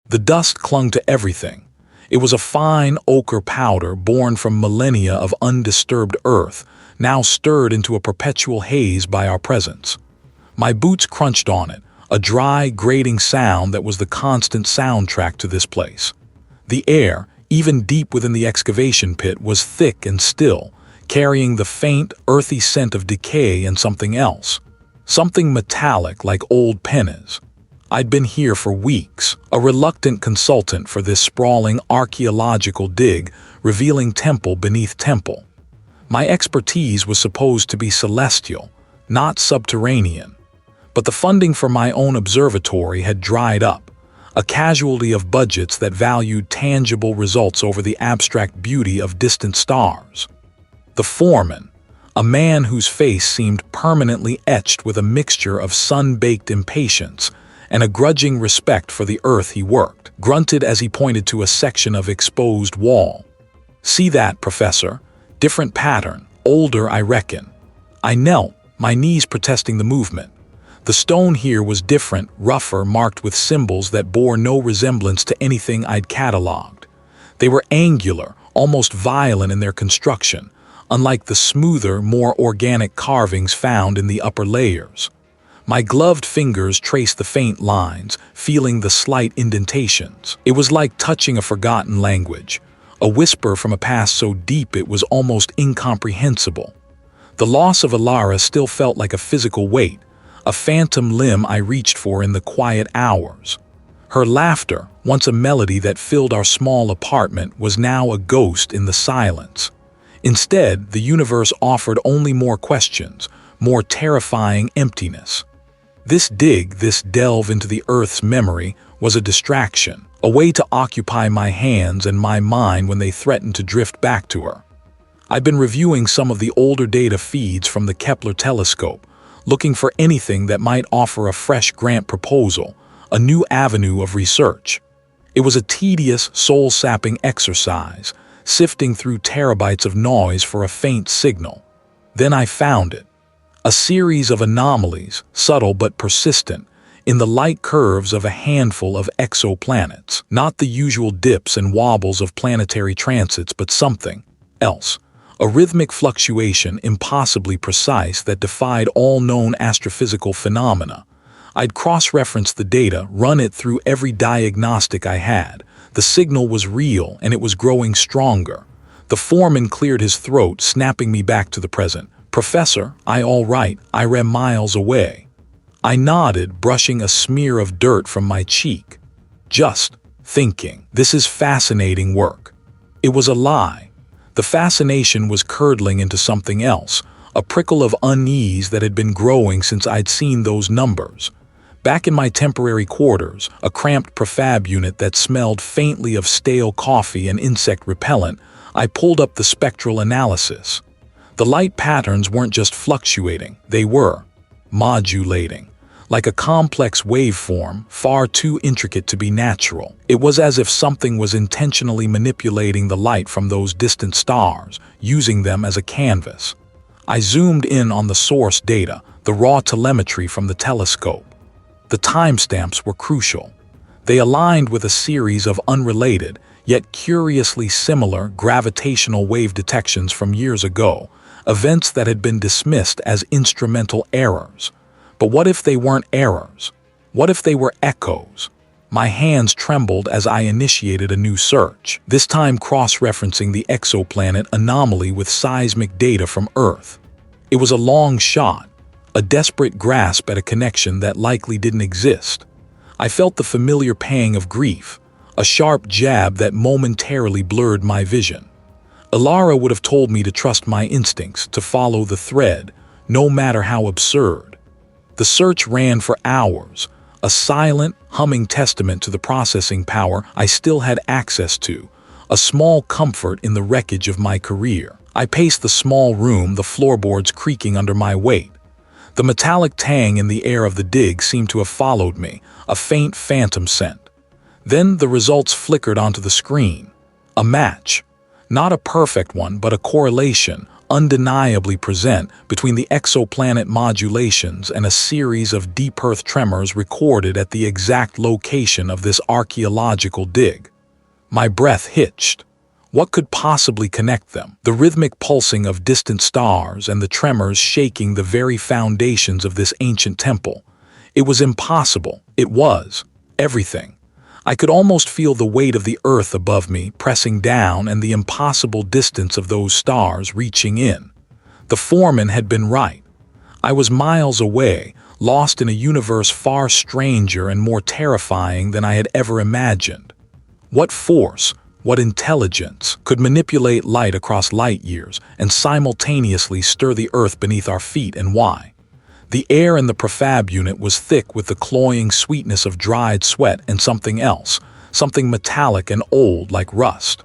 The dust clung to everything. It was a fine ochre powder born from millennia of undisturbed earth, now stirred into a perpetual haze by our presence. My boots crunched on it, a dry, grating sound that was the constant soundtrack to this place. The air, even deep within the excavation pit, was thick and still, carrying the faint, earthy scent of decay and something else. Something metallic like old pennies. I'd been here for weeks, a reluctant consultant for this sprawling archaeological dig, revealing temple beneath temple. My expertise was supposed to be celestial, not subterranean. But the funding for my own observatory had dried up, a casualty of budgets that valued tangible results over the abstract beauty of distant stars. The foreman, a man whose face seemed permanently etched with a mixture of sun-baked impatience and a grudging respect for the earth he worked, grunted as he pointed to a section of exposed wall. "See that, Professor? Different pattern, older, I reckon." I knelt, my knees protesting the movement. The stone here was different, rougher, marked with symbols that bore no resemblance to anything I'd catalogued. They were angular, almost violent in their construction, unlike the smoother, more organic carvings found in the upper layers. My gloved fingers traced the faint lines, feeling the slight indentations. It was like touching a forgotten language, a whisper from a past so deep it was almost incomprehensible. The loss of Alara still felt like a physical weight, a phantom limb I reached for in the quiet hours. Her laughter, once a melody that filled our small apartment, was now a ghost in the silence. Instead, the universe offered only more questions, more terrifying emptiness. This dig, this delve into the Earth's memory, was a distraction, a way to occupy my hands and my mind when they threatened to drift back to her. I've been reviewing some of the older data feeds from the Kepler telescope, looking for anything that might offer a fresh grant proposal, a new avenue of research. It was a tedious, soul-sapping exercise, sifting through terabytes of noise for a faint signal. Then I found it. A series of anomalies, subtle but persistent, in the light curves of a handful of exoplanets. Not the usual dips and wobbles of planetary transits, but something else. A rhythmic fluctuation impossibly precise that defied all known astrophysical phenomena. I'd cross-referenced the data, run it through every diagnostic I had. The signal was real, and it was growing stronger. The foreman cleared his throat, snapping me back to the present. "Professor, all right, I'm miles away." I nodded, brushing a smear of dirt from my cheek. Just thinking, this is fascinating work. It was a lie. The fascination was curdling into something else, a prickle of unease that had been growing since I'd seen those numbers. Back in my temporary quarters, a cramped prefab unit that smelled faintly of stale coffee and insect repellent, I pulled up the spectral analysis. The light patterns weren't just fluctuating, they were modulating. Like a complex waveform, far too intricate to be natural. It was as if something was intentionally manipulating the light from those distant stars, using them as a canvas. I zoomed in on the source data, the raw telemetry from the telescope. The timestamps were crucial. They aligned with a series of unrelated, yet curiously similar gravitational wave detections from years ago, events that had been dismissed as instrumental errors. But what if they weren't errors? What if they were echoes? My hands trembled as I initiated a new search, this time cross-referencing the exoplanet anomaly with seismic data from Earth. It was a long shot, a desperate grasp at a connection that likely didn't exist. I felt the familiar pang of grief, a sharp jab that momentarily blurred my vision. Alara would have told me to trust my instincts, to follow the thread, no matter how absurd. The search ran for hours, a silent, humming testament to the processing power I still had access to, a small comfort in the wreckage of my career. I paced the small room, the floorboards creaking under my weight. The metallic tang in the air of the dig seemed to have followed me, a faint phantom scent. Then the results flickered onto the screen. A match. Not a perfect one, but a correlation, undeniably present between the exoplanet modulations and a series of deep earth tremors recorded at the exact location of this archaeological dig. My breath hitched. What could possibly connect them? The rhythmic pulsing of distant stars and the tremors shaking the very foundations of this ancient temple. It was impossible. It was everything. I could almost feel the weight of the earth above me pressing down and the impossible distance of those stars reaching in. The foreman had been right. I was miles away, lost in a universe far stranger and more terrifying than I had ever imagined. What force, what intelligence could manipulate light across light years and simultaneously stir the earth beneath our feet, and why? The air in the prefab unit was thick with the cloying sweetness of dried sweat and something else, something metallic and old like rust.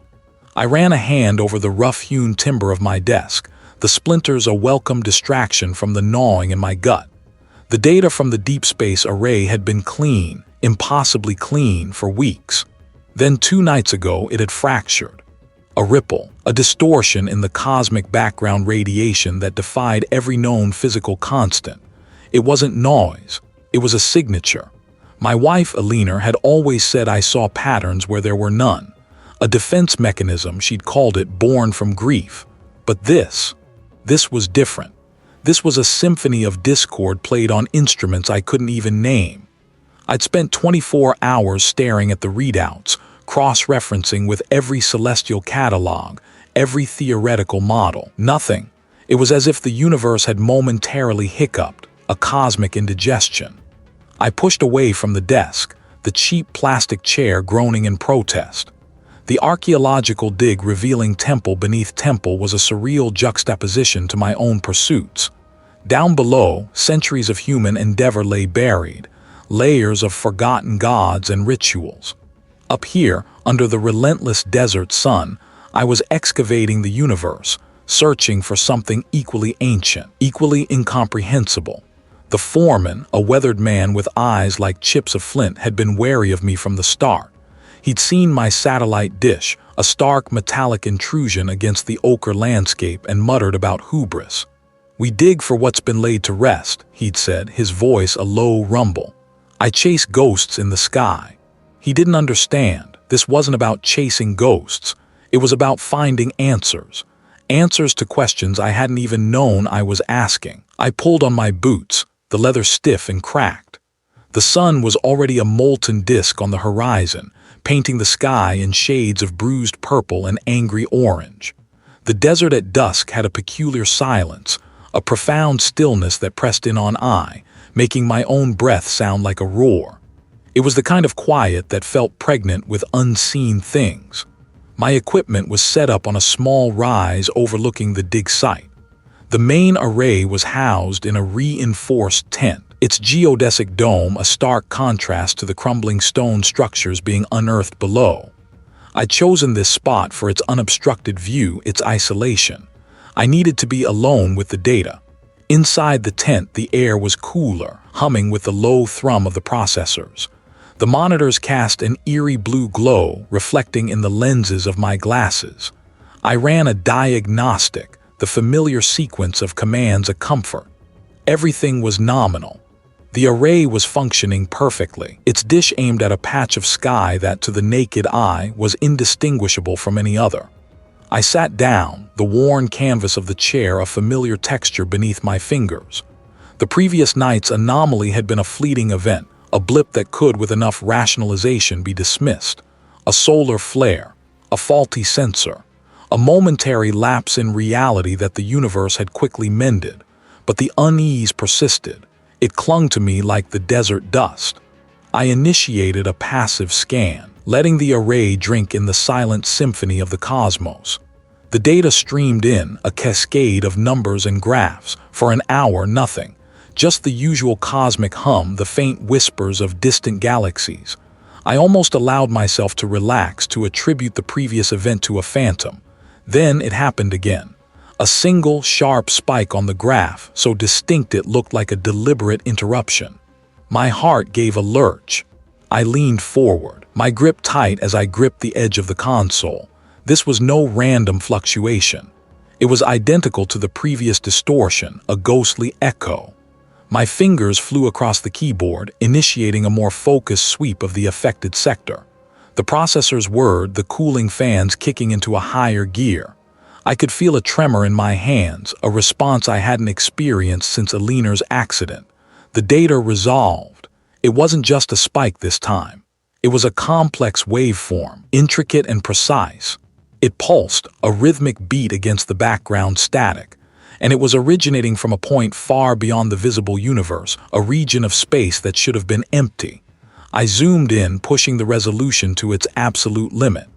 I ran a hand over the rough-hewn timber of my desk, the splinters a welcome distraction from the gnawing in my gut. The data from the deep space array had been clean, impossibly clean, for weeks. Then 2 nights ago it had fractured. A ripple, a distortion in the cosmic background radiation that defied every known physical constant. It wasn't noise, it was a signature. My wife, Alina, had always said I saw patterns where there were none. A defense mechanism, she'd called it, born from grief. But this was different. This was a symphony of discord played on instruments I couldn't even name. I'd spent 24 hours staring at the readouts, cross-referencing with every celestial catalog, every theoretical model. Nothing. It was as if the universe had momentarily hiccuped, a cosmic indigestion. I pushed away from the desk, the cheap plastic chair groaning in protest. The archaeological dig revealing temple beneath temple was a surreal juxtaposition to my own pursuits. Down below, centuries of human endeavor lay buried, layers of forgotten gods and rituals. Up here, under the relentless desert sun, I was excavating the universe, searching for something equally ancient, equally incomprehensible. The foreman, a weathered man with eyes like chips of flint, had been wary of me from the start. He'd seen my satellite dish, a stark metallic intrusion against the ochre landscape, and muttered about hubris. "We dig for what's been laid to rest," he'd said, his voice a low rumble. "I chase ghosts in the sky." He didn't understand. This wasn't about chasing ghosts. It was about finding answers. Answers to questions I hadn't even known I was asking. I pulled on my boots, the leather stiff and cracked. The sun was already a molten disk on the horizon, painting the sky in shades of bruised purple and angry orange. The desert at dusk had a peculiar silence, a profound stillness that pressed in on eye, making my own breath sound like a roar. It was the kind of quiet that felt pregnant with unseen things. My equipment was set up on a small rise overlooking the dig site. The main array was housed in a reinforced tent, its geodesic dome a stark contrast to the crumbling stone structures being unearthed below. I'd chosen this spot for its unobstructed view, its isolation. I needed to be alone with the data. Inside the tent, the air was cooler, humming with the low thrum of the processors. The monitors cast an eerie blue glow, reflecting in the lenses of my glasses. I ran a diagnostic, the familiar sequence of commands a comfort. Everything was nominal. The array was functioning perfectly, its dish aimed at a patch of sky that, to the naked eye, was indistinguishable from any other. I sat down, the worn canvas of the chair a familiar texture beneath my fingers. The previous night's anomaly had been a fleeting event, a blip that could, with enough rationalization, be dismissed. A solar flare, a faulty sensor, a momentary lapse in reality that the universe had quickly mended. But the unease persisted. It clung to me like the desert dust. I initiated a passive scan, letting the array drink in the silent symphony of the cosmos. The data streamed in, a cascade of numbers and graphs. For an hour, nothing. Just the usual cosmic hum, the faint whispers of distant galaxies. I almost allowed myself to relax, to attribute the previous event to a phantom. Then it happened again. A single, sharp spike on the graph, so distinct it looked like a deliberate interruption. My heart gave a lurch. I leaned forward, my grip tight as I gripped the edge of the console. This was no random fluctuation. It was identical to the previous distortion, a ghostly echo. My fingers flew across the keyboard, initiating a more focused sweep of the affected sector. The processor's whirred, the cooling fans kicking into a higher gear. I could feel a tremor in my hands, a response I hadn't experienced since Alina's accident. The data resolved. It wasn't just a spike this time. It was a complex waveform, intricate and precise. It pulsed, a rhythmic beat against the background static, and it was originating from a point far beyond the visible universe, a region of space that should have been empty. I zoomed in, pushing the resolution to its absolute limit.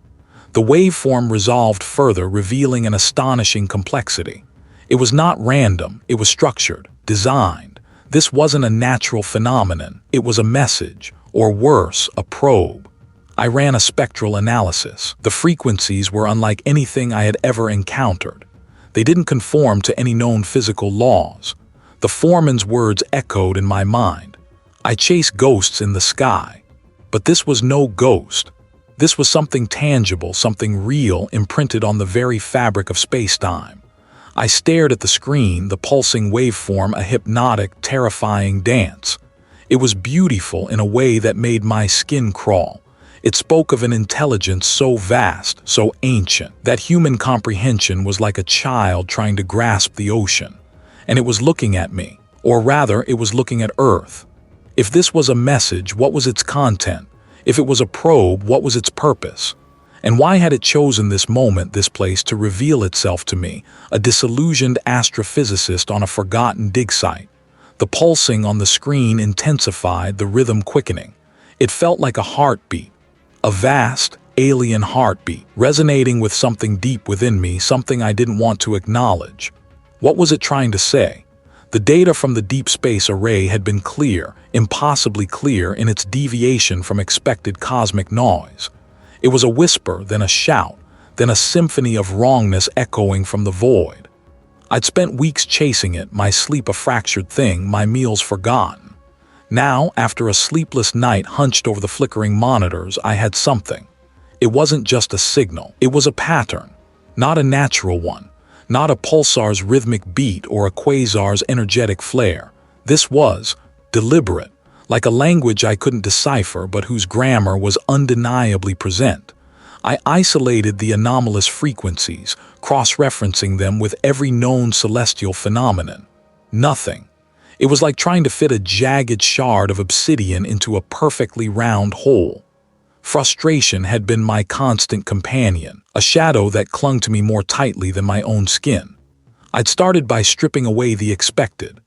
The waveform resolved further, revealing an astonishing complexity. It was not random, it was structured, designed. This wasn't a natural phenomenon, it was a message, or worse, a probe. I ran a spectral analysis. The frequencies were unlike anything I had ever encountered. They didn't conform to any known physical laws. The foreman's words echoed in my mind. I chase ghosts in the sky. But this was no ghost. This was something tangible, something real, imprinted on the very fabric of space-time. I stared at the screen, the pulsing waveform, a hypnotic, terrifying dance. It was beautiful in a way that made my skin crawl. It spoke of an intelligence so vast, so ancient, that human comprehension was like a child trying to grasp the ocean. And it was looking at me, or rather, it was looking at Earth. If this was a message, what was its content? If it was a probe, what was its purpose? And why had it chosen this moment, this place, to reveal itself to me, a disillusioned astrophysicist on a forgotten dig site? The pulsing on the screen intensified, the rhythm quickening. It felt like a heartbeat. A vast, alien heartbeat, resonating with something deep within me, something I didn't want to acknowledge. What was it trying to say? The data from the deep space array had been clear, impossibly clear in its deviation from expected cosmic noise. It was a whisper, then a shout, then a symphony of wrongness echoing from the void. I'd spent weeks chasing it, my sleep a fractured thing, my meals forgotten. Now, after a sleepless night hunched over the flickering monitors, I had something. It wasn't just a signal, it was a pattern. Not a natural one, not a pulsar's rhythmic beat or a quasar's energetic flare. This was deliberate, like a language I couldn't decipher but whose grammar was undeniably present. I isolated the anomalous frequencies, cross-referencing them with every known celestial phenomenon. Nothing. It was like trying to fit a jagged shard of obsidian into a perfectly round hole. Frustration had been my constant companion, a shadow that clung to me more tightly than my own skin. I'd started by stripping away the expected.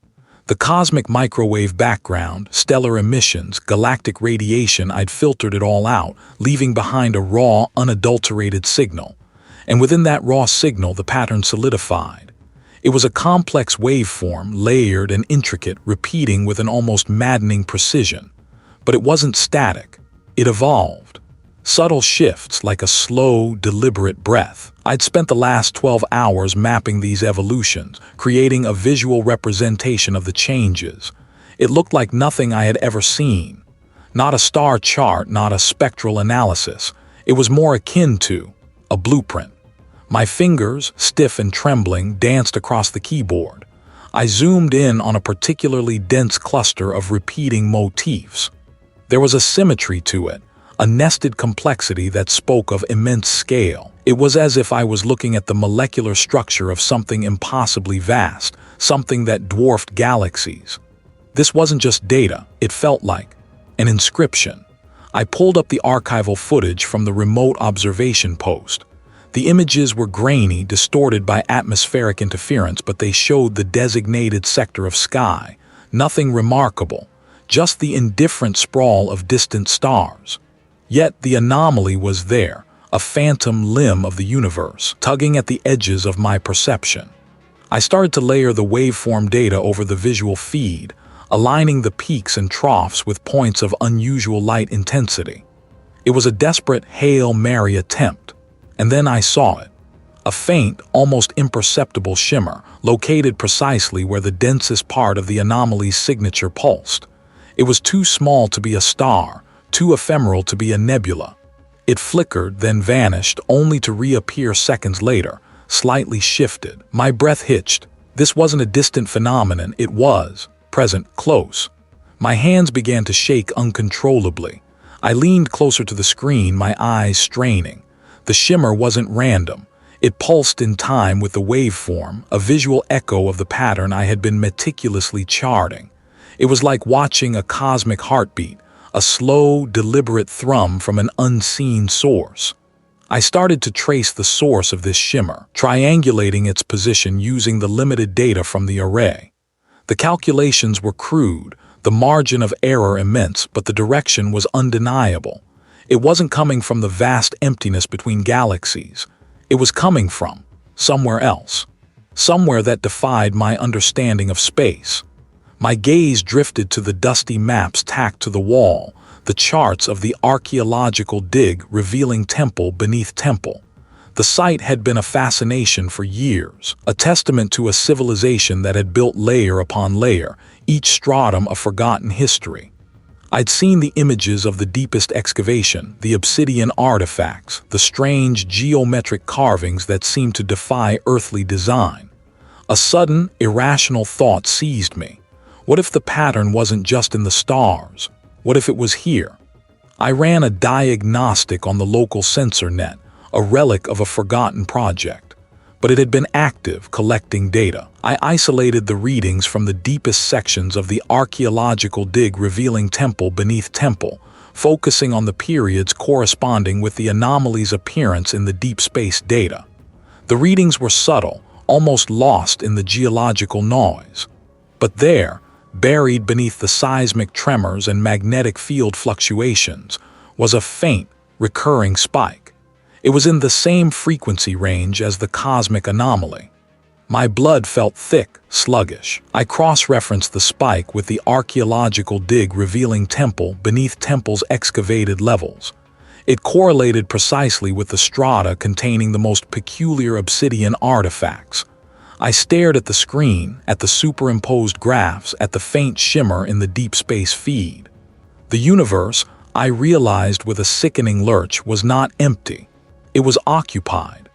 The cosmic microwave background, stellar emissions, galactic radiation, I'd filtered it all out, leaving behind a raw, unadulterated signal. And within that raw signal, the pattern solidified. It was a complex waveform, layered and intricate, repeating with an almost maddening precision. But it wasn't static. It evolved. Subtle shifts, like a slow, deliberate breath. I'd spent the last 12 hours mapping these evolutions, creating a visual representation of the changes. It looked like nothing I had ever seen. Not a star chart, not a spectral analysis. It was more akin to a blueprint. My fingers, stiff and trembling, danced across the keyboard. I zoomed in on a particularly dense cluster of repeating motifs. There was a symmetry to it, a nested complexity that spoke of immense scale. It was as if I was looking at the molecular structure of something impossibly vast, something that dwarfed galaxies. This wasn't just data, it felt like an inscription. I pulled up the archival footage from the remote observation post. The images were grainy, distorted by atmospheric interference, but they showed the designated sector of sky. Nothing remarkable, just the indifferent sprawl of distant stars. Yet the anomaly was there, a phantom limb of the universe, tugging at the edges of my perception. I started to layer the waveform data over the visual feed, aligning the peaks and troughs with points of unusual light intensity. It was a desperate Hail Mary attempt. And then I saw it. A faint, almost imperceptible shimmer, located precisely where the densest part of the anomaly's signature pulsed. It was too small to be a star, too ephemeral to be a nebula. It flickered, then vanished, only to reappear seconds later, slightly shifted. My breath hitched. This wasn't a distant phenomenon, it was present, close. My hands began to shake uncontrollably. I leaned closer to the screen, my eyes straining. The shimmer wasn't random. It pulsed in time with the waveform, a visual echo of the pattern I had been meticulously charting. It was like watching a cosmic heartbeat, a slow, deliberate thrum from an unseen source. I started to trace the source of this shimmer, triangulating its position using the limited data from the array. The calculations were crude, the margin of error immense, but the direction was undeniable. It wasn't coming from the vast emptiness between galaxies. It was coming from somewhere else, somewhere that defied my understanding of space. My gaze drifted to the dusty maps tacked to the wall, the charts of the archaeological dig revealing temple beneath temple. The site had been a fascination for years, a testament to a civilization that had built layer upon layer, each stratum a forgotten history. I'd seen the images of the deepest excavation, the obsidian artifacts, the strange geometric carvings that seemed to defy earthly design. A sudden, irrational thought seized me. What if the pattern wasn't just in the stars? What if it was here? I ran a diagnostic on the local sensor net, a relic of a forgotten project. But it had been active, collecting data. I isolated the readings from the deepest sections of the archaeological dig revealing temple beneath temple, focusing on the periods corresponding with the anomalies' appearance in the deep space data. The readings were subtle, almost lost in the geological noise. But there, buried beneath the seismic tremors and magnetic field fluctuations, was a faint, recurring spike. It was in the same frequency range as the cosmic anomaly. My blood felt thick, sluggish. I cross-referenced the spike with the archaeological dig revealing temple beneath temple's excavated levels. It correlated precisely with the strata containing the most peculiar obsidian artifacts. I stared at the screen, at the superimposed graphs, at the faint shimmer in the deep space feed. The universe, I realized with a sickening lurch, was not empty. It was occupied,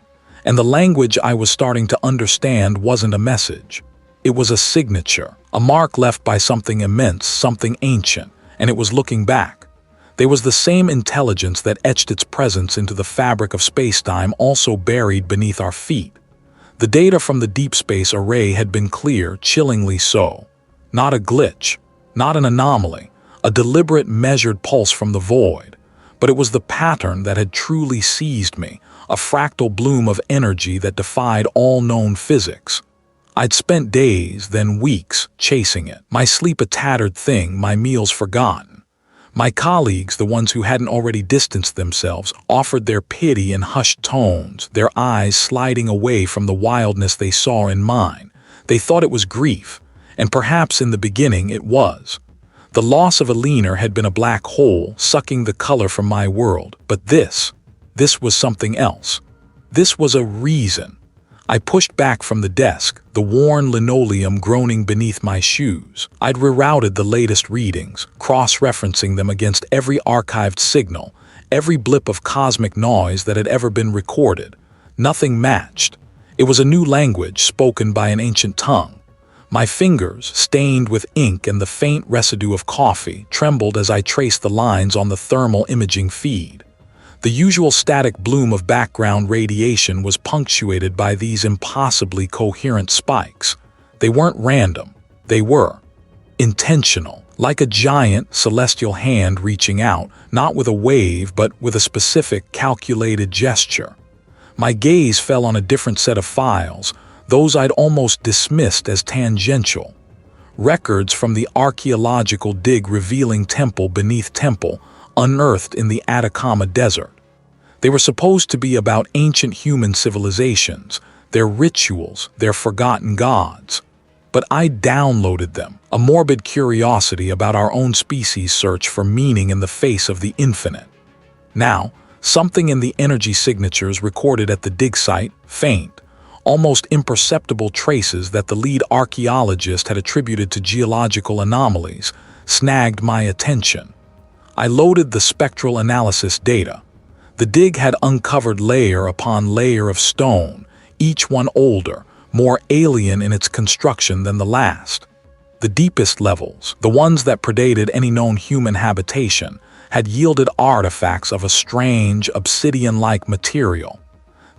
and the language I was starting to understand wasn't a message. It was a signature, a mark left by something immense, something ancient, and it was looking back. There was the same intelligence that etched its presence into the fabric of spacetime, also buried beneath our feet. The data from the deep space array had been clear, chillingly so. Not a glitch, not an anomaly, a deliberate measured pulse from the void. But it was the pattern that had truly seized me, a fractal bloom of energy that defied all known physics. I'd spent days, then weeks, chasing it, my sleep a tattered thing, my meals forgotten. My colleagues, the ones who hadn't already distanced themselves, offered their pity in hushed tones, their eyes sliding away from the wildness they saw in mine. They thought it was grief, and perhaps in the beginning it was. The loss of a leaner had been a black hole, sucking the color from my world. But this was something else. This was a reason. I pushed back from the desk, the worn linoleum groaning beneath my shoes. I'd rerouted the latest readings, cross-referencing them against every archived signal, every blip of cosmic noise that had ever been recorded. Nothing matched. It was a new language spoken by an ancient tongue. My fingers, stained with ink and the faint residue of coffee, trembled as I traced the lines on the thermal imaging feed. The usual static bloom of background radiation was punctuated by these impossibly coherent spikes. They weren't random. They were intentional, like a giant, celestial hand reaching out, not with a wave, but with a specific, calculated gesture. My gaze fell on a different set of files, those I'd almost dismissed as tangential. Records from the archaeological dig revealing temple beneath temple, unearthed in the Atacama Desert. They were supposed to be about ancient human civilizations, their rituals, their forgotten gods. But I downloaded them, a morbid curiosity about our own species' search for meaning in the face of the infinite. Now, something in the energy signatures recorded at the dig site, faint, almost imperceptible traces that the lead archaeologist had attributed to geological anomalies, snagged my attention. I loaded the spectral analysis data. The dig had uncovered layer upon layer of stone, each one older, more alien in its construction than the last. The deepest levels, the ones that predated any known human habitation, had yielded artifacts of a strange, obsidian-like material.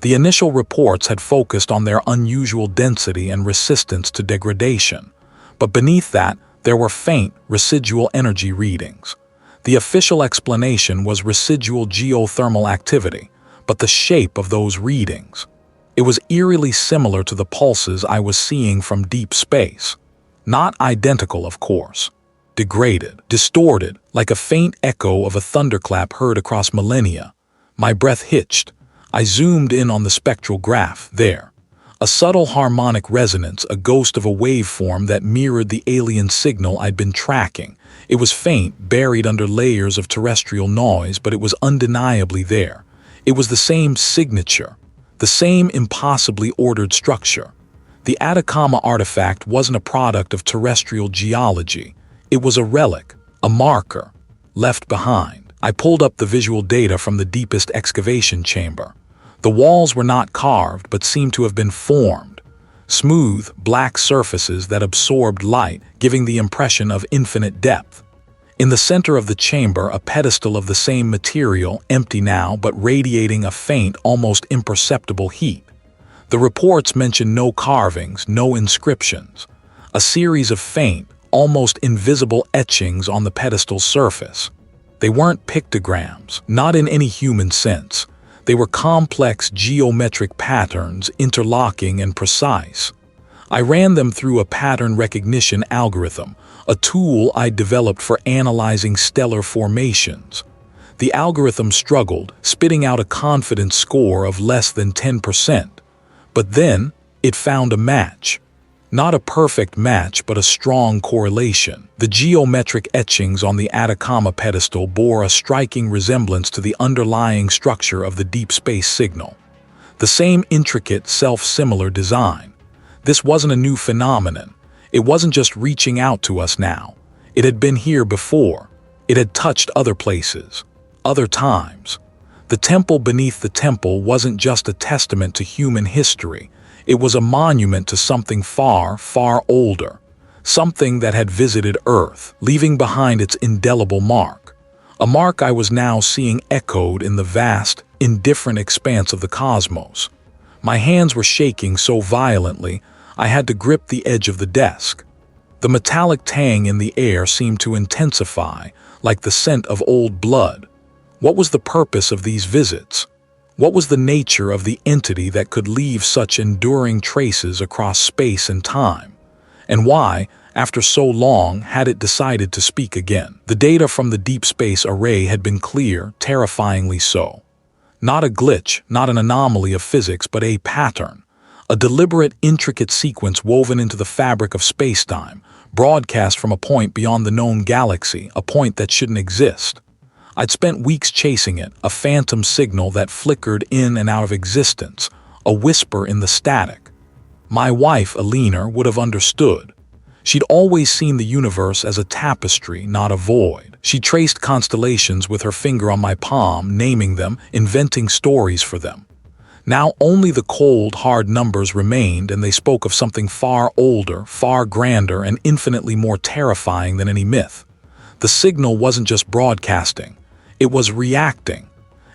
The initial reports had focused on their unusual density and resistance to degradation, but beneath that, there were faint, residual energy readings. The official explanation was residual geothermal activity, but the shape of those readings. It was eerily similar to the pulses I was seeing from deep space. Not identical, of course. Degraded, distorted, like a faint echo of a thunderclap heard across millennia. My breath hitched. I zoomed in on the spectral graph, there. A subtle harmonic resonance, a ghost of a waveform that mirrored the alien signal I'd been tracking. It was faint, buried under layers of terrestrial noise, but it was undeniably there. It was the same signature, the same impossibly ordered structure. The Atacama artifact wasn't a product of terrestrial geology. It was a relic, a marker, left behind. I pulled up the visual data from the deepest excavation chamber. The walls were not carved, but seemed to have been formed. Smooth, black surfaces that absorbed light, giving the impression of infinite depth. In the center of the chamber, a pedestal of the same material, empty now, but radiating a faint, almost imperceptible heat. The reports mention no carvings, no inscriptions. A series of faint, almost invisible etchings on the pedestal's surface. They weren't pictograms, not in any human sense. They were complex geometric patterns, interlocking and precise. I ran them through a pattern recognition algorithm, a tool I developed for analyzing stellar formations. The algorithm struggled, spitting out a confidence score of less than 10%. But then, it found a match. Not a perfect match, but a strong correlation. The geometric etchings on the Atacama pedestal bore a striking resemblance to the underlying structure of the deep space signal. The same intricate, self-similar design. This wasn't a new phenomenon. It wasn't just reaching out to us now. It had been here before. It had touched other places, other times. The temple beneath the temple wasn't just a testament to human history. It was a monument to something far, far older. Something that had visited Earth, leaving behind its indelible mark. A mark I was now seeing echoed in the vast, indifferent expanse of the cosmos. My hands were shaking so violently, I had to grip the edge of the desk. The metallic tang in the air seemed to intensify, like the scent of old blood. What was the purpose of these visits? What was the nature of the entity that could leave such enduring traces across space and time? And why, after so long, had it decided to speak again? The data from the deep space array had been clear, terrifyingly so. Not a glitch, not an anomaly of physics, but a pattern. A deliberate, intricate sequence woven into the fabric of spacetime, broadcast from a point beyond the known galaxy, a point that shouldn't exist. I'd spent weeks chasing it, a phantom signal that flickered in and out of existence, a whisper in the static. My wife, Alina, would have understood. She'd always seen the universe as a tapestry, not a void. She traced constellations with her finger on my palm, naming them, inventing stories for them. Now only the cold, hard numbers remained, and they spoke of something far older, far grander, and infinitely more terrifying than any myth. The signal wasn't just broadcasting. It was reacting.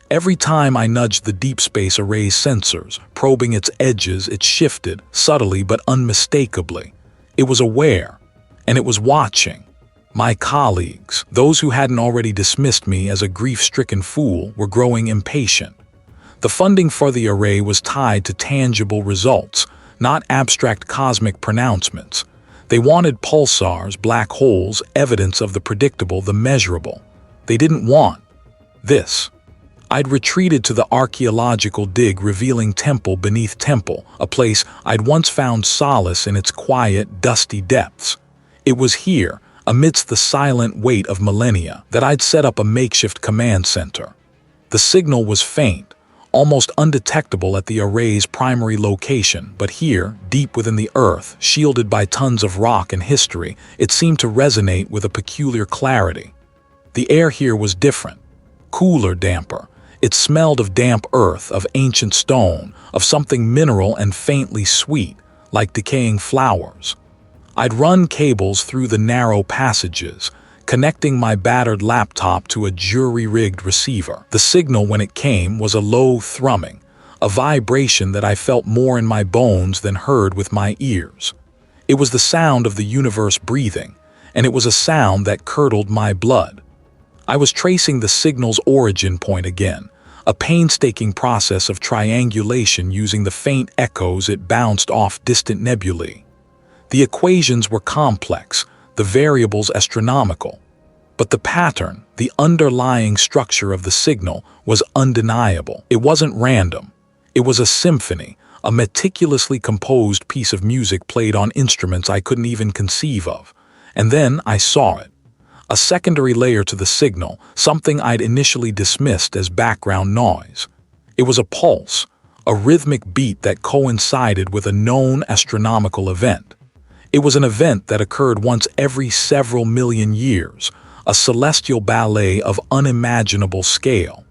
Every time I nudged the deep space array's sensors, probing its edges, it shifted, subtly but unmistakably. It was aware, and it was watching. My colleagues, those who hadn't already dismissed me as a grief-stricken fool, were growing impatient. The funding for the array was tied to tangible results, not abstract cosmic pronouncements. They wanted pulsars, black holes, evidence of the predictable, the measurable. They didn't want this. I'd retreated to the archaeological dig revealing temple beneath temple, a place I'd once found solace in its quiet, dusty depths. It was here, amidst the silent weight of millennia, that I'd set up a makeshift command center. The signal was faint, almost undetectable at the array's primary location, but here, deep within the earth, shielded by tons of rock and history, it seemed to resonate with a peculiar clarity. The air here was different. Cooler, damper. It smelled of damp earth, of ancient stone, of something mineral and faintly sweet, like decaying flowers. I'd run cables through the narrow passages, connecting my battered laptop to a jury-rigged receiver. The signal, when it came, was a low thrumming, a vibration that I felt more in my bones than heard with my ears. It was the sound of the universe breathing, and it was a sound that curdled my blood. I was tracing the signal's origin point again, a painstaking process of triangulation using the faint echoes it bounced off distant nebulae. The equations were complex, the variables astronomical, but the pattern, the underlying structure of the signal, was undeniable. It wasn't random. It was a symphony, a meticulously composed piece of music played on instruments I couldn't even conceive of. And then I saw it. A secondary layer to the signal, something I'd initially dismissed as background noise. It was a pulse, a rhythmic beat that coincided with a known astronomical event. It was an event that occurred once every several million years, a celestial ballet of unimaginable scale.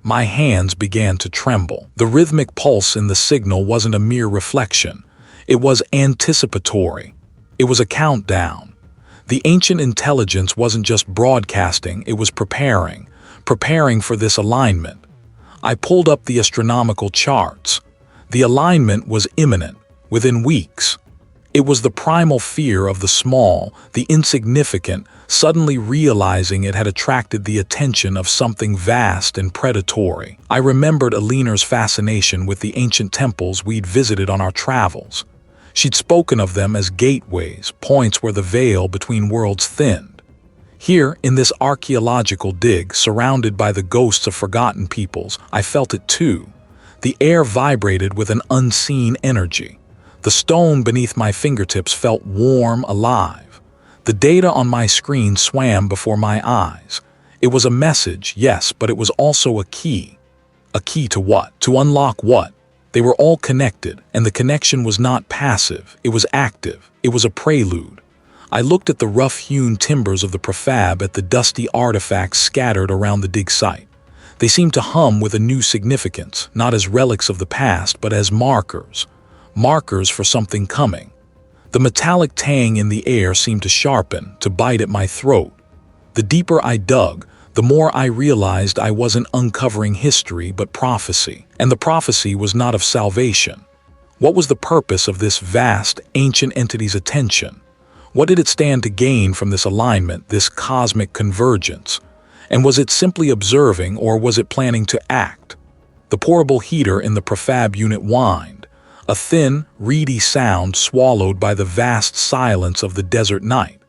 My hands began to tremble. The rhythmic pulse in the signal wasn't a mere reflection. It was anticipatory. It was a countdown. The ancient intelligence wasn't just broadcasting, it was preparing for this alignment. I pulled up the astronomical charts. The alignment was imminent, within weeks. It was the primal fear of the small, the insignificant, suddenly realizing it had attracted the attention of something vast and predatory. I remembered Aliner's fascination with the ancient temples we'd visited on our travels. She'd spoken of them as gateways, points where the veil between worlds thinned. Here, in this archaeological dig, surrounded by the ghosts of forgotten peoples, I felt it too. The air vibrated with an unseen energy. The stone beneath my fingertips felt warm, alive. The data on my screen swam before my eyes. It was a message, yes, but it was also a key. A key to what? To unlock what? They were all connected, and the connection was not passive, it was active. It was a prelude. I looked at the rough-hewn timbers of the prefab, at the dusty artifacts scattered around the dig site. They seemed to hum with a new significance, not as relics of the past, but as markers for something coming. The metallic tang in the air seemed to sharpen, to bite at my throat. The deeper I dug, the more I realized I wasn't uncovering history but prophecy. And the prophecy was not of salvation. What was the purpose of this vast, ancient entity's attention? What did it stand to gain from this alignment, this cosmic convergence? And was it simply observing, or was it planning to act? The portable heater in the prefab unit whined, a thin, reedy sound swallowed by the vast silence of the desert night.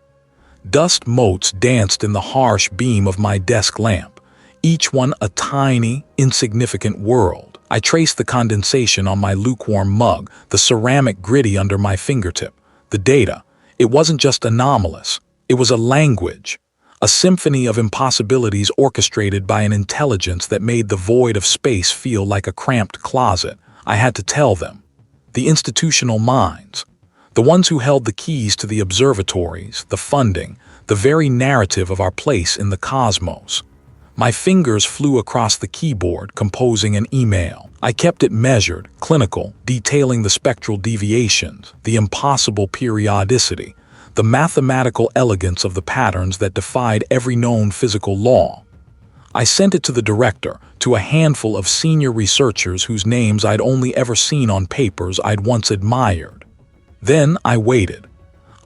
Dust motes danced in the harsh beam of my desk lamp, each one a tiny, insignificant world. I traced the condensation on my lukewarm mug, the ceramic gritty under my fingertip. The data, it wasn't just anomalous, it was a language, a symphony of impossibilities orchestrated by an intelligence that made the void of space feel like a cramped closet. I had to tell them. The institutional minds, the ones who held the keys to the observatories, the funding, the very narrative of our place in the cosmos. My fingers flew across the keyboard, composing an email. I kept it measured, clinical, detailing the spectral deviations, the impossible periodicity, the mathematical elegance of the patterns that defied every known physical law. I sent it to the director, to a handful of senior researchers whose names I'd only ever seen on papers I'd once admired. Then I waited.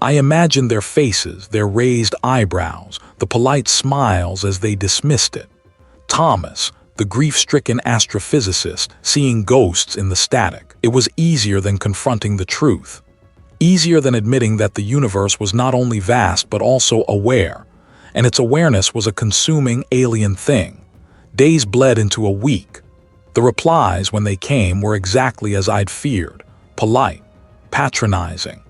I imagined their faces, their raised eyebrows, the polite smiles as they dismissed it. Thomas, the grief-stricken astrophysicist, seeing ghosts in the static. It was easier than confronting the truth. Easier than admitting that the universe was not only vast but also aware. And its awareness was a consuming alien thing. Days bled into a week. The replies, when they came, were exactly as I'd feared. Polite, patronizing.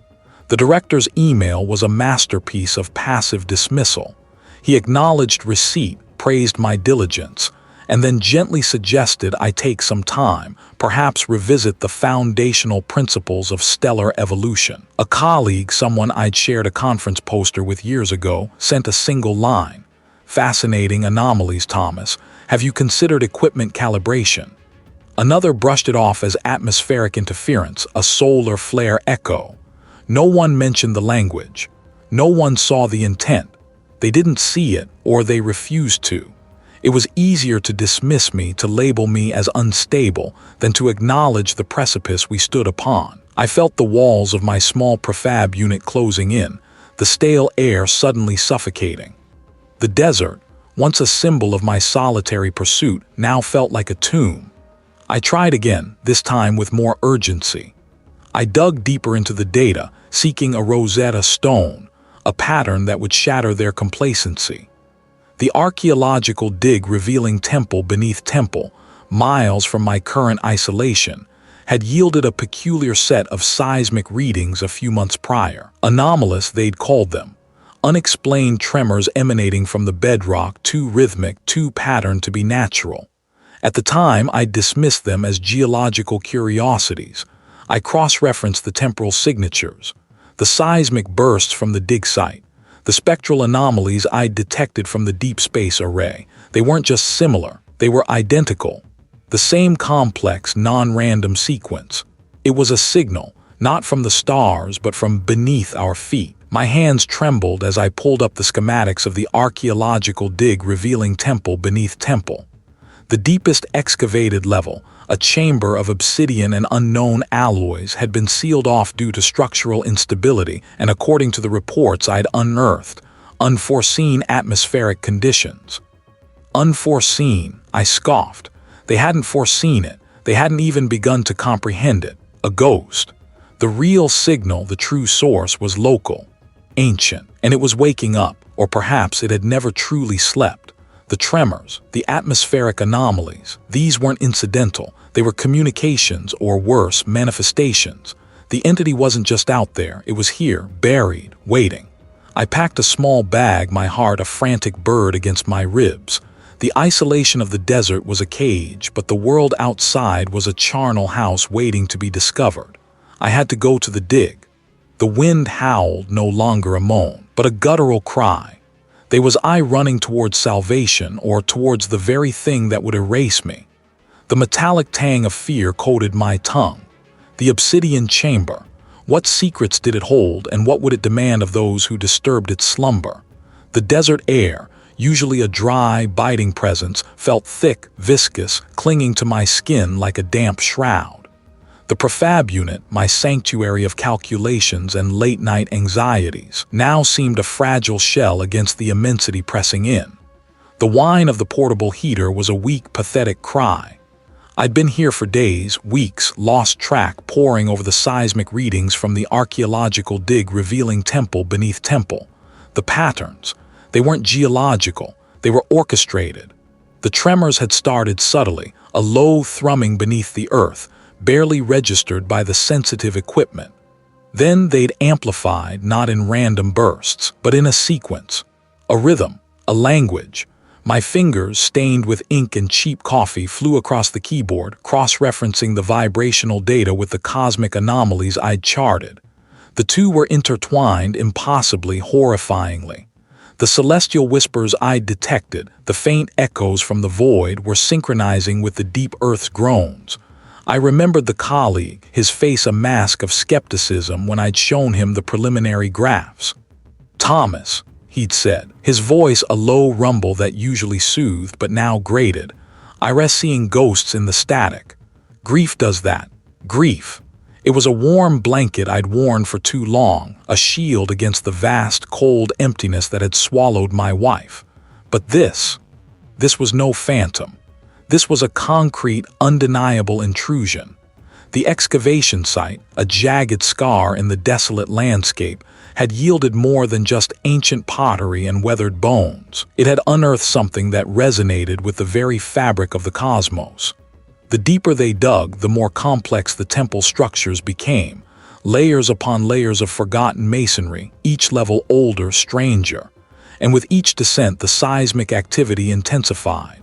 The director's email was a masterpiece of passive dismissal. He acknowledged receipt, praised my diligence, and then gently suggested I take some time, perhaps revisit the foundational principles of stellar evolution. A colleague, someone I'd shared a conference poster with years ago, sent a single line. Fascinating anomalies, Thomas. Have you considered equipment calibration? Another brushed it off as atmospheric interference, a solar flare echo. No one mentioned the language. No one saw the intent. They didn't see it, or they refused to. It was easier to dismiss me, to label me as unstable, than to acknowledge the precipice we stood upon. I felt the walls of my small prefab unit closing in, the stale air suddenly suffocating. The desert, once a symbol of my solitary pursuit, now felt like a tomb. I tried again, this time with more urgency. I dug deeper into the data, seeking a Rosetta Stone, a pattern that would shatter their complacency. The archaeological dig revealing temple beneath temple, miles from my current isolation, had yielded a peculiar set of seismic readings a few months prior. Anomalous, they'd called them. Unexplained tremors emanating from the bedrock, too rhythmic, too patterned to be natural. At the time, I dismissed them as geological curiosities. I cross-referenced the temporal signatures, the seismic bursts from the dig site, the spectral anomalies I'd detected from the deep space array. They weren't just similar, they were identical. The same complex, non-random sequence. It was a signal, not from the stars, but from beneath our feet. My hands trembled as I pulled up the schematics of the archaeological dig revealing temple beneath temple. The deepest excavated level, a chamber of obsidian and unknown alloys, had been sealed off due to structural instability and, according to the reports I'd unearthed, unforeseen atmospheric conditions. Unforeseen, I scoffed. They hadn't foreseen it. They hadn't even begun to comprehend it. A ghost. The real signal, the true source, was local, ancient, and it was waking up, or perhaps it had never truly slept. The tremors, the atmospheric anomalies, these weren't incidental. They were communications, or worse, manifestations. The entity wasn't just out there, it was here, buried, waiting. I packed a small bag, my heart a frantic bird against my ribs. The isolation of the desert was a cage, but the world outside was a charnel house waiting to be discovered. I had to go to the dig. The wind howled, no longer a moan, but a guttural cry. Was I running towards salvation, or towards the very thing that would erase me? The metallic tang of fear coated my tongue. The obsidian chamber. What secrets did it hold, and what would it demand of those who disturbed its slumber? The desert air, usually a dry, biting presence, felt thick, viscous, clinging to my skin like a damp shroud. The prefab unit, my sanctuary of calculations and late-night anxieties, now seemed a fragile shell against the immensity pressing in. The whine of the portable heater was a weak, pathetic cry. I'd been here for days, weeks, lost track, poring over the seismic readings from the archaeological dig revealing temple beneath temple. The patterns. They weren't geological, they were orchestrated. The tremors had started subtly, a low thrumming beneath the earth, barely registered by the sensitive equipment. Then they'd amplified, not in random bursts, but in a sequence. A rhythm, a language. My fingers, stained with ink and cheap coffee, flew across the keyboard, cross-referencing the vibrational data with the cosmic anomalies I'd charted. The two were intertwined impossibly, horrifyingly. The celestial whispers I'd detected, the faint echoes from the void, were synchronizing with the deep earth's groans. I remembered the colleague, his face a mask of skepticism when I'd shown him the preliminary graphs. "Thomas," he'd said, his voice a low rumble that usually soothed but now grated, "I rest seeing ghosts in the static. Grief does that. Grief." It was a warm blanket I'd worn for too long, a shield against the vast, cold emptiness that had swallowed my wife. But this was no phantom. This was a concrete, undeniable intrusion. The excavation site, a jagged scar in the desolate landscape, had yielded more than just ancient pottery and weathered bones. It had unearthed something that resonated with the very fabric of the cosmos. The deeper they dug, the more complex the temple structures became, layers upon layers of forgotten masonry, each level older, stranger. And with each descent, the seismic activity intensified.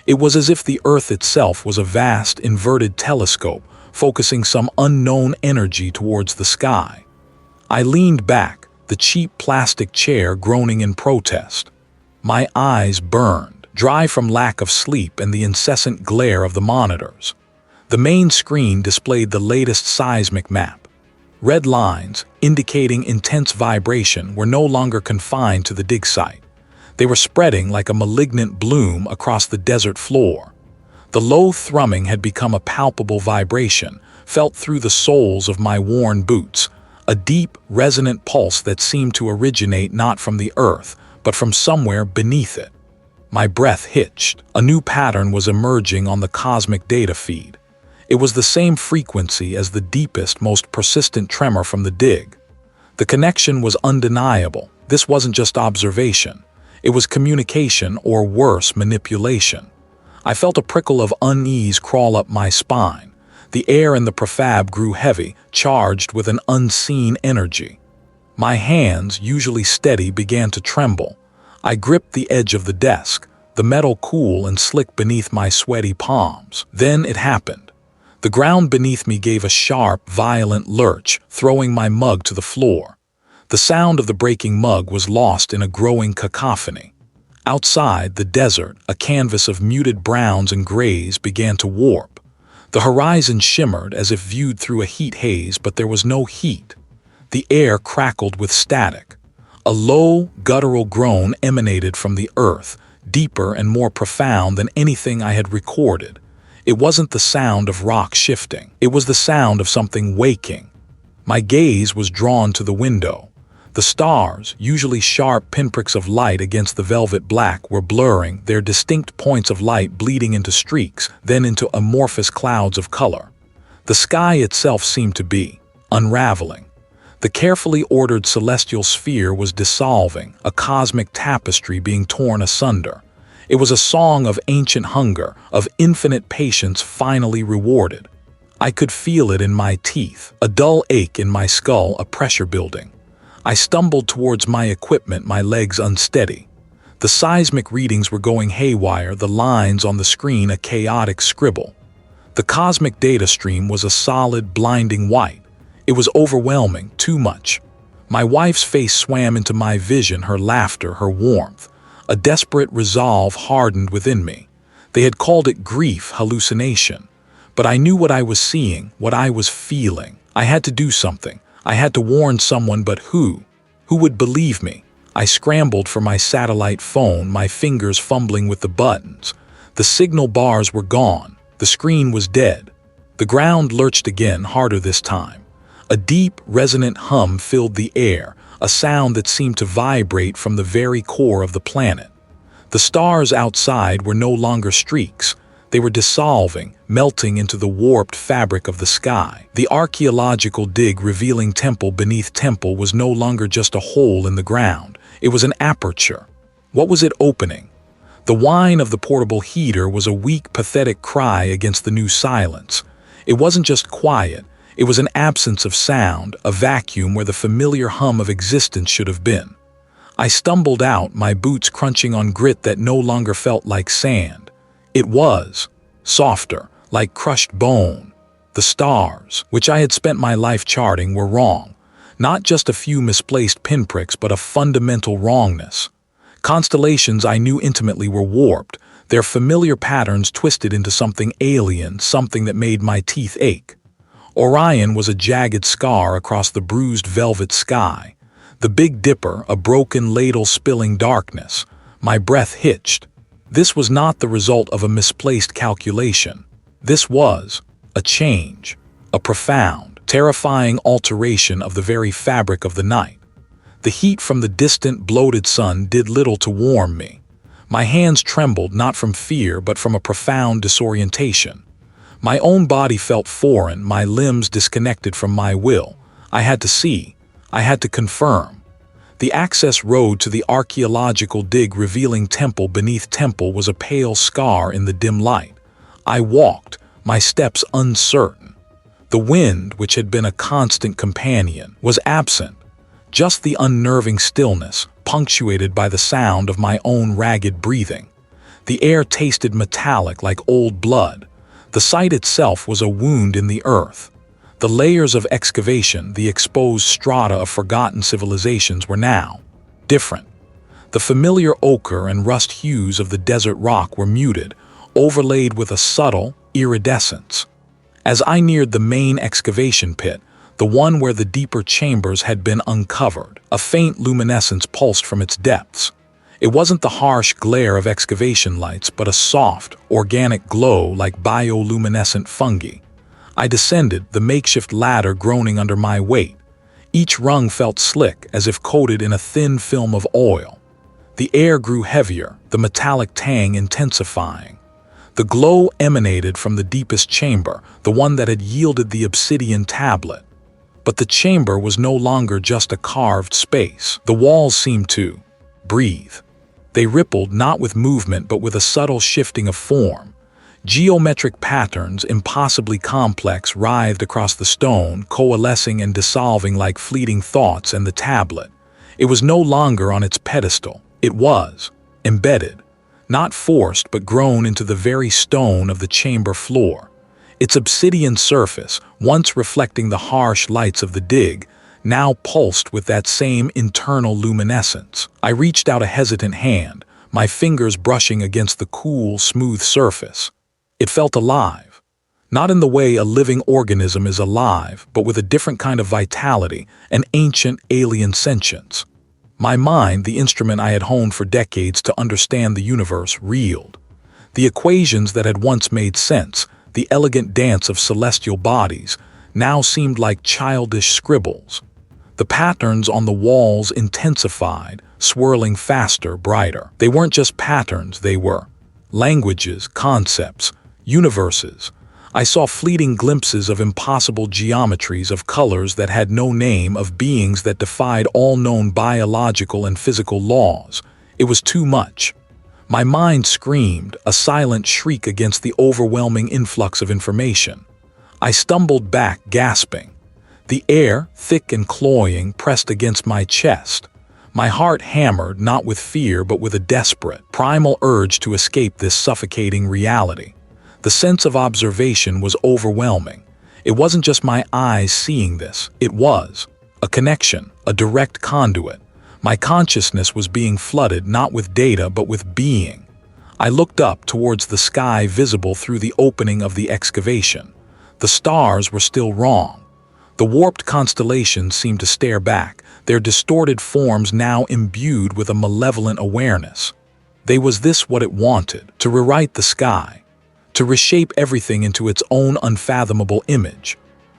It was as if the Earth itself was a vast, inverted telescope, focusing some unknown energy towards the sky. I leaned back, the cheap plastic chair groaning in protest. My eyes burned, dry from lack of sleep and the incessant glare of the monitors. The main screen displayed the latest seismic map. Red lines, indicating intense vibration, were no longer confined to the dig site. They were spreading like a malignant bloom across the desert floor. The low thrumming had become a palpable vibration, felt through the soles of my worn boots, a deep, resonant pulse that seemed to originate not from the earth, but from somewhere beneath it. My breath hitched. A new pattern was emerging on the cosmic data feed. It was the same frequency as the deepest, most persistent tremor from the dig. The connection was undeniable. This wasn't just observation. It was communication, or worse, manipulation. I felt a prickle of unease crawl up my spine. The air in the prefab grew heavy, charged with an unseen energy. My hands, usually steady, began to tremble. I gripped the edge of the desk, the metal cool and slick beneath my sweaty palms. Then it happened. The ground beneath me gave a sharp, violent lurch, throwing my mug to the floor. The sound of the breaking mug was lost in a growing cacophony. Outside, the desert, a canvas of muted browns and grays, began to warp. The horizon shimmered as if viewed through a heat haze, but there was no heat. The air crackled with static. A low, guttural groan emanated from the earth, deeper and more profound than anything I had recorded. It wasn't the sound of rock shifting. It was the sound of something waking. My gaze was drawn to the window. The stars, usually sharp pinpricks of light against the velvet black, were blurring, their distinct points of light bleeding into streaks, then into amorphous clouds of color. The sky itself seemed to be unraveling. The carefully ordered celestial sphere was dissolving, a cosmic tapestry being torn asunder. It was a song of ancient hunger, of infinite patience finally rewarded. I could feel it in my teeth, a dull ache in my skull, a pressure building. I stumbled towards my equipment, my legs unsteady. The seismic readings were going haywire, the lines on the screen a chaotic scribble. The cosmic data stream was a solid, blinding white. It was overwhelming, too much. My wife's face swam into my vision, her laughter, her warmth. A desperate resolve hardened within me. They had called it grief, hallucination. But I knew what I was seeing, what I was feeling. I had to do something. I had to warn someone, but who? Who would believe me? I scrambled for my satellite phone, my fingers fumbling with the buttons. The signal bars were gone. The screen was dead. The ground lurched again, harder this time. A deep, resonant hum filled the air, a sound that seemed to vibrate from the very core of the planet. The stars outside were no longer streaks. They were dissolving, melting into the warped fabric of the sky. The archaeological dig revealing temple beneath temple was no longer just a hole in the ground. It was an aperture. What was it opening? The whine of the portable heater was a weak, pathetic cry against the new silence. It wasn't just quiet. It was an absence of sound, a vacuum where the familiar hum of existence should have been. I stumbled out, my boots crunching on grit that no longer felt like sand. It was softer, like crushed bone. The stars, which I had spent my life charting, were wrong. Not just a few misplaced pinpricks, but a fundamental wrongness. Constellations I knew intimately were warped, their familiar patterns twisted into something alien, something that made my teeth ache. Orion was a jagged scar across the bruised velvet sky. The Big Dipper, a broken ladle spilling darkness. My breath hitched. This was not the result of a misplaced calculation. This was a change, a profound, terrifying alteration of the very fabric of the night. The heat from the distant, bloated sun did little to warm me. My hands trembled not from fear but from a profound disorientation. My own body felt foreign, my limbs disconnected from my will. I had to see. I had to confirm. The access road to the archaeological dig revealing temple beneath temple was a pale scar in the dim light. I walked, my steps uncertain. The wind, which had been a constant companion, was absent. Just the unnerving stillness, punctuated by the sound of my own ragged breathing. The air tasted metallic like old blood. The site itself was a wound in the earth. The layers of excavation, the exposed strata of forgotten civilizations were now different. The familiar ochre and rust hues of the desert rock were muted, overlaid with a subtle iridescence. As I neared the main excavation pit, the one where the deeper chambers had been uncovered, a faint luminescence pulsed from its depths. It wasn't the harsh glare of excavation lights, but a soft, organic glow like bioluminescent fungi. I descended, the makeshift ladder groaning under my weight. Each rung felt slick, as if coated in a thin film of oil. The air grew heavier, the metallic tang intensifying. The glow emanated from the deepest chamber, the one that had yielded the obsidian tablet. But the chamber was no longer just a carved space. The walls seemed to breathe. They rippled not with movement but with a subtle shifting of form. Geometric patterns, impossibly complex, writhed across the stone, coalescing and dissolving like fleeting thoughts and the tablet. It was no longer on its pedestal. It was embedded, not forced but grown into the very stone of the chamber floor. Its obsidian surface, once reflecting the harsh lights of the dig, now pulsed with that same internal luminescence. I reached out a hesitant hand, my fingers brushing against the cool, smooth surface. It felt alive. Not in the way a living organism is alive, but with a different kind of vitality, an ancient alien sentience. My mind, the instrument I had honed for decades to understand the universe, reeled. The equations that had once made sense, the elegant dance of celestial bodies, now seemed like childish scribbles. The patterns on the walls intensified, swirling faster, brighter. They weren't just patterns, they were languages, concepts, universes. I saw fleeting glimpses of impossible geometries, of colors that had no name, of beings that defied all known biological and physical laws. It was too much. My mind screamed, a silent shriek against the overwhelming influx of information. I stumbled back, gasping. The air, thick and cloying, pressed against my chest. My heart hammered, not with fear but with a desperate, primal urge to escape this suffocating reality. The sense of observation was overwhelming. It wasn't just my eyes seeing this. It was a connection, a direct conduit. My consciousness was being flooded not with data but with being. I looked up towards the sky visible through the opening of the excavation. The stars were still wrong. The warped constellations seemed to stare back, their distorted forms now imbued with a malevolent awareness. Was this what it wanted? To rewrite the sky? To reshape everything into its own unfathomable image?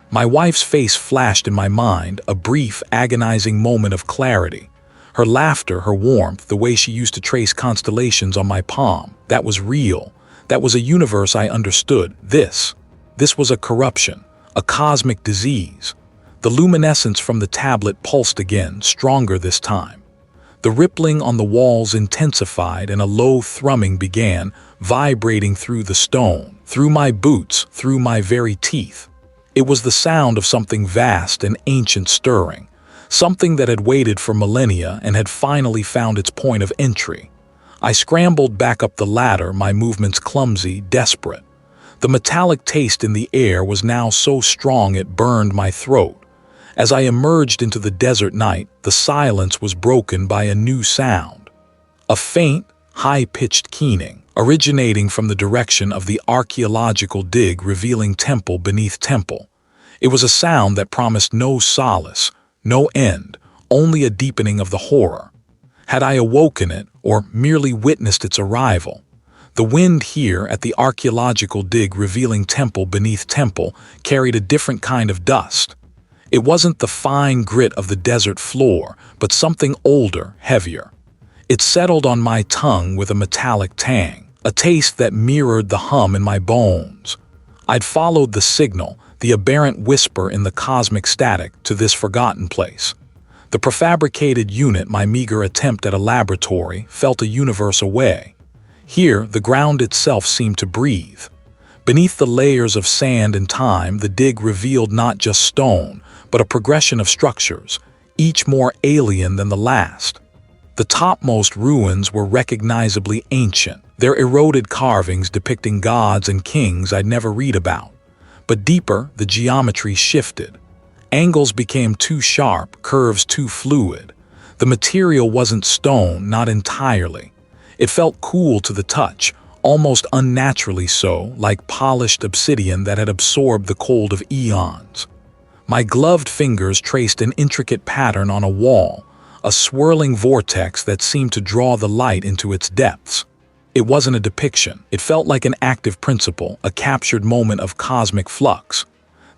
My wife's face flashed in my mind, a brief, agonizing moment of clarity. Her laughter, her warmth, the way she used to trace constellations on my palm, that was real. That was a universe I understood. This was a corruption, a cosmic disease. The luminescence from the tablet pulsed again, stronger this time. The rippling on the walls intensified and a low thrumming began, vibrating through the stone, through my boots, through my very teeth. It was the sound of something vast and ancient stirring, something that had waited for millennia and had finally found its point of entry. I scrambled back up the ladder, my movements clumsy, desperate. The metallic taste in the air was now so strong it burned my throat. As I emerged into the desert night, the silence was broken by a new sound. A faint, high-pitched keening, originating from the direction of the archaeological dig revealing temple beneath temple. It was a sound that promised no solace, no end, only a deepening of the horror. Had I awoken it, or merely witnessed its arrival? The wind here at the archaeological dig revealing temple beneath temple carried a different kind of dust. It wasn't the fine grit of the desert floor, but something older, heavier. It settled on my tongue with a metallic tang, a taste that mirrored the hum in my bones. I'd followed the signal, the aberrant whisper in the cosmic static, to this forgotten place. The prefabricated unit, my meager attempt at a laboratory, felt a universe away. Here, the ground itself seemed to breathe. Beneath the layers of sand and time, the dig revealed not just stone, but a progression of structures, each more alien than the last. The topmost ruins were recognizably ancient, their eroded carvings depicting gods and kings I'd never read about. But deeper, the geometry shifted. Angles became too sharp, curves too fluid. The material wasn't stone, not entirely. It felt cool to the touch, almost unnaturally so, like polished obsidian that had absorbed the cold of eons. My gloved fingers traced an intricate pattern on a wall, a swirling vortex that seemed to draw the light into its depths. It wasn't a depiction. It felt like an active principle, a captured moment of cosmic flux.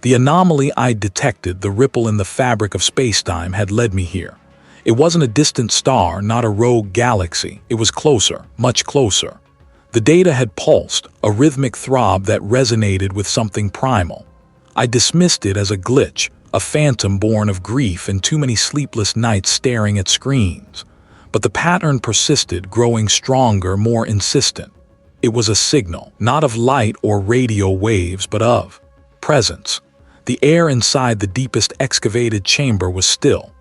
The anomaly I'd detected, the ripple in the fabric of spacetime, had led me here. It wasn't a distant star, not a rogue galaxy. It was closer, much closer. The data had pulsed, a rhythmic throb that resonated with something primal. I dismissed it as a glitch, a phantom born of grief and too many sleepless nights staring at screens. But the pattern persisted, growing stronger, more insistent. It was a signal, not of light or radio waves, but of presence. The air inside the deepest excavated chamber was still.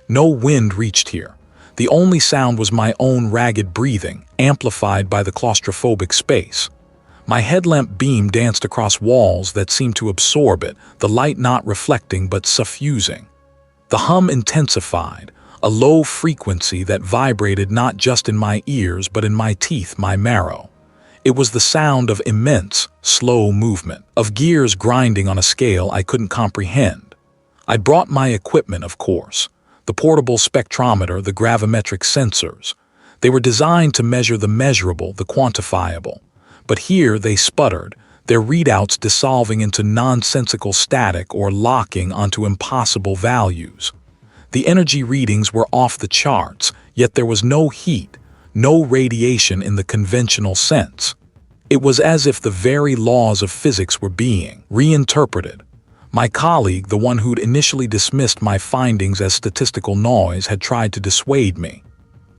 No wind reached here. The only sound was my own ragged breathing, amplified by the claustrophobic space. My headlamp beam danced across walls that seemed to absorb it, the light not reflecting but suffusing. The hum intensified, a low frequency that vibrated not just in my ears but in my teeth, my marrow. It was the sound of immense, slow movement, of gears grinding on a scale I couldn't comprehend. I'd brought my equipment, of course. The portable spectrometer, the gravimetric sensors. They were designed to measure the measurable, the quantifiable. But here they sputtered, their readouts dissolving into nonsensical static or locking onto impossible values. The energy readings were off the charts, yet there was no heat, no radiation in the conventional sense. It was as if the very laws of physics were being reinterpreted. My colleague, the one who'd initially dismissed my findings as statistical noise, had tried to dissuade me.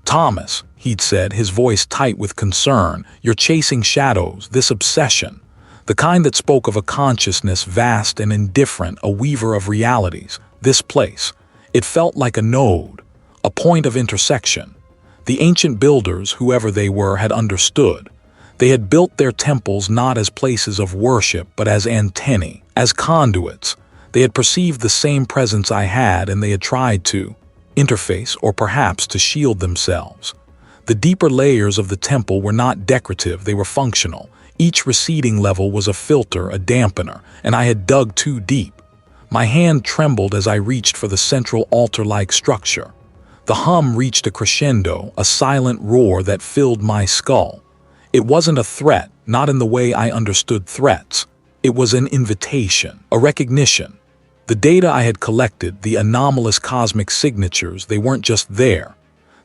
"Thomas," he'd said, his voice tight with concern, "you're chasing shadows, this obsession. The kind that spoke of a consciousness vast and indifferent, a weaver of realities. This place. It felt like a node, a point of intersection. The ancient builders, whoever they were, had understood. They had built their temples not as places of worship, but as antennae, as conduits. They had perceived the same presence I had, and they had tried to interface, or perhaps to shield themselves. The deeper layers of the temple were not decorative, they were functional. Each receding level was a filter, a dampener, and I had dug too deep. My hand trembled as I reached for the central altar-like structure. The hum reached a crescendo, a silent roar that filled my skull. It wasn't a threat, not in the way I understood threats. It was an invitation, a recognition. The data I had collected, the anomalous cosmic signatures, they weren't just there.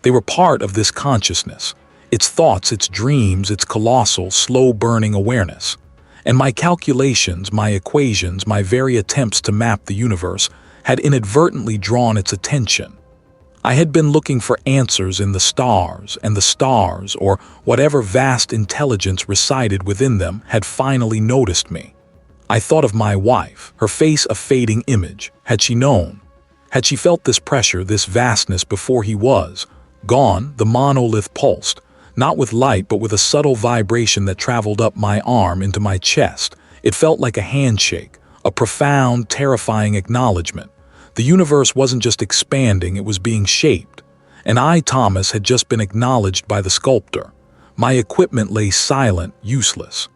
They were part of this consciousness, its thoughts, its dreams, its colossal, slow-burning awareness. And my calculations, my equations, my very attempts to map the universe had inadvertently drawn its attention. I had been looking for answers in the stars, and the stars, or whatever vast intelligence resided within them, had finally noticed me. I thought of my wife, her face a fading image. Had she known? Had she felt this pressure, this vastness before he was gone? The monolith pulsed, not with light but with a subtle vibration that traveled up my arm into my chest. It felt like a handshake, a profound, terrifying acknowledgement. The universe wasn't just expanding, it was being shaped. And I, Thomas, had just been acknowledged by the sculptor. My equipment lay silent, useless.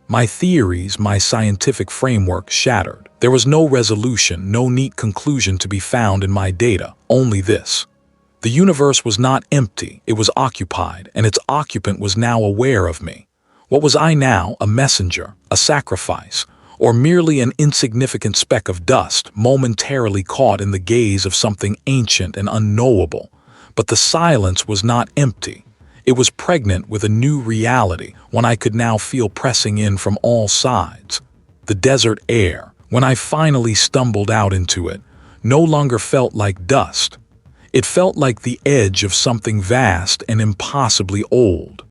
My theories, my scientific framework shattered. There was no resolution, no neat conclusion to be found in my data, only this. The universe was not empty, it was occupied, and its occupant was now aware of me. What was I now? A messenger, a sacrifice, or merely an insignificant speck of dust, momentarily caught in the gaze of something ancient and unknowable? But the silence was not empty. It was pregnant with a new reality, one I could now feel pressing in from all sides. The desert air, when I finally stumbled out into it, no longer felt like dust. It felt like the edge of something vast and impossibly old.